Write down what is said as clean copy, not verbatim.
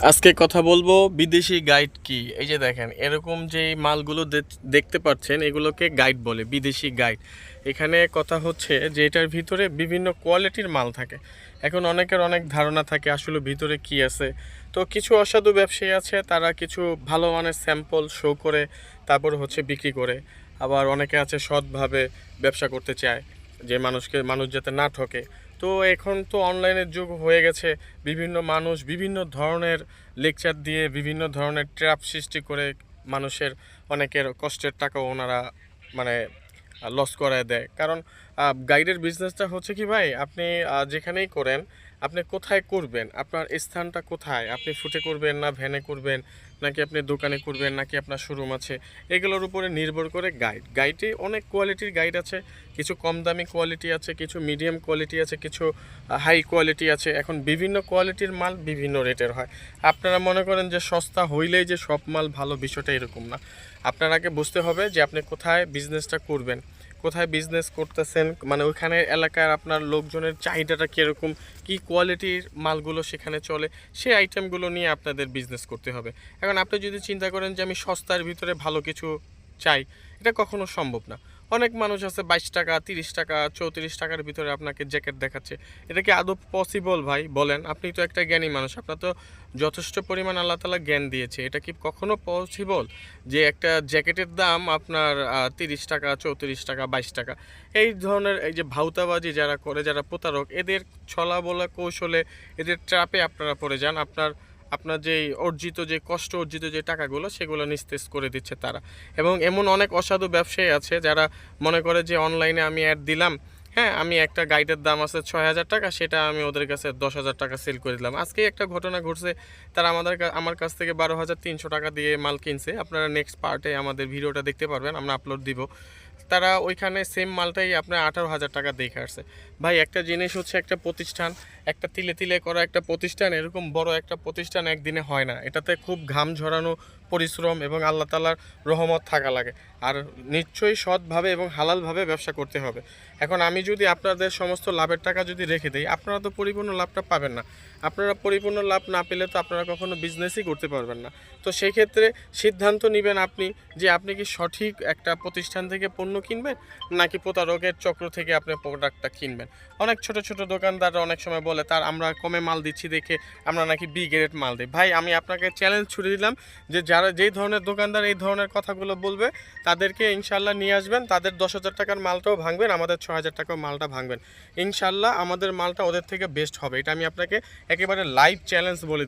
আজকে কথা বলবো বিদেশি গাইড কি। এই যে দেখেন এরকম যে মালগুলো দেখতে পাচ্ছেন এগুলোকে গাইড বলে, বিদেশি গাইড। এখানে কথা হচ্ছে যে এটার ভিতরে বিভিন্ন কোয়ালিটির মাল থাকে। এখন অনেকের অনেক ধারণা থাকে আসলে ভিতরে কি আছে। তো কিছু অসাধু ব্যবসায়ী আছে, তারা কিছু ভালো মানের স্যাম্পল শো করে তারপর হচ্ছে বিক্রি করে। আবার অনেকে আছে সৎভাবে ব্যবসা করতে চায়, যে মানুষ যাতে না ঠকে। তো এখন তো অনলাইনের যুগ হয়ে গেছে, বিভিন্ন মানুষ বিভিন্ন ধরনের লেকচার দিয়ে বিভিন্ন ধরনের ট্র্যাপ সৃষ্টি করে মানুষের অনেকের কষ্টের টাকা ওনারা মানে লস করায় দেয়। কারণ গাইডের বিজনেসটা হচ্ছে কি ভাই, আপনি যেখানেই করেন, আপনি কোথায় করবেন, আপনার স্থানটা কোথায়, আপনি ফুটে করবেন না ভ্যানে করবেন, নাকি আপনি দোকানে করবেন, নাকি আপনার শোরুম আছে, এগুলোর উপরে নির্ভর করে গাইডে অনেক কোয়ালিটির গাইড আছে। কিছু কম দামি কোয়ালিটি আছে, কিছু মিডিয়াম কোয়ালিটি আছে, কিছু হাই কোয়ালিটি আছে। এখন বিভিন্ন কোয়ালিটির মাল বিভিন্ন রেটের হয়। আপনারা মনে করেন যে সস্তা হইলেই যে সব মাল ভালো, বিষয়টা এরকম না। আপনার আগে বুঝতে হবে যে আপনি কোথায় বিজনেসটা করবেন, কোথায় বিজনেস করতেছেন, মানে ওইখানে এলাকার আপনার লোকজনের চাহিদাটা কীরকম, কী কোয়ালিটির মালগুলো সেখানে চলে, সেই আইটেমগুলো নিয়ে আপনাদের বিজনেস করতে হবে। এখন আপনি যদি চিন্তা করেন যে আমি সস্তার ভিতরে ভালো কিছু চাই, এটা কখনো সম্ভব না। অনেক মানুষ আছে 22 টাকা, 30 টাকা, 34 টাকার ভিতরে আপনাকে জ্যাকেট দেখাচ্ছে। এটা কি আদৌ পসিবল ভাই বলেন? আপনি তো একটা জ্ঞানী মানুষ, আপনার তো যথেষ্ট পরিমাণ আল্লাহ তাআলা জ্ঞান দিয়েছে। এটা কি কখনো পসিবল যে একটা জ্যাকেটের দাম আপনার 30 টাকা, 34 টাকা, 22 টাকা? এই ধরনের এই যে ভাউতাবাজি যারা করে, যারা প্রতারক, এদের ছলা বলা কৌশলে, এদের ট্র্যাপে আপনারা পড়ে যান। আপনার আপনার যে অর্জিত যে কষ্ট অর্জিত যে টাকাগুলো, সেগুলো নিস্তেজ করে দিচ্ছে তারা। এবং এমন অনেক অসাধু ব্যবসায়ী আছে যারা মনে করে যে অনলাইনে আমি অ্যাড দিলাম, হ্যাঁ আমি একটা গাইডের দাম আছে 6,000 টাকা, সেটা আমি ওদের কাছে 10,000 টাকা সেল করে দিলাম। আজকে একটা ঘটনা ঘটছে, তারা আমার কাছ থেকে 12,300 টাকা দিয়ে মাল কিনছে। আপনারা নেক্সট পার্টে আমাদের ভিডিওটা দেখতে পারবেন, আমরা আপলোড দিব। তারা ওইখানে সেম মালটাই আপনার 18,000 টাকা দেখে আসছে। ভাই একটা জিনিস হচ্ছে, একটা প্রতিষ্ঠান, একটা তিলে তিলে করা একটা প্রতিষ্ঠান, এরকম বড় একটা প্রতিষ্ঠান একদিনে হয় না। এটাতে খুব ঘাম ঝরানো পরিশ্রম এবং আল্লাহ তাআলার রহমত থাকা লাগে। আর নিশ্চয়ই সৎভাবে এবং হালালভাবে ব্যবসা করতে হবে। এখন আমি যদি আপনাদের সমস্ত লাভের টাকা যদি রেখে দিই, আপনারা তো পরিপূর্ণ লাভটা পাবেন না। আপনারা পরিপূর্ণ লাভ না পেলে তো আপনারা কখনো বিজনেসই করতে পারবেন না। তো সেই ক্ষেত্রে সিদ্ধান্ত নেবেন আপনি, যে আপনি কি সঠিক একটা প্রতিষ্ঠান থেকে পণ্য কিনবেন, নাকি প্রতারকের চক্র থেকে আপনি প্রোডাক্টটা কিনবেন। অনেক ছোট ছোট দোকানদাররা অনেক সময় বলে তার আমরা কমে মাল দিচ্ছি দেখে আমরা নাকি বি গ্রেড মাল দিই। ভাই আমি আপনাকে চ্যালেঞ্জ ছুড়ে দিলাম যে যারা যেই ধরনের দোকানদার এই ধরনের কথাগুলো বলবে, তাদেরকে ইনশাল্লাহ নিয়ে আসবেন, তাদের 10,000 টাকার মালটাও ভাঙবেন, আমাদের 6,000 টাকার মালটা ভাঙবেন। ইনশাল্লাহ আমাদের মালটা ওদের থেকে বেস্ট হবে, এটা আমি আপনাকে একেবারে লাইভ চ্যালেঞ্জ বলে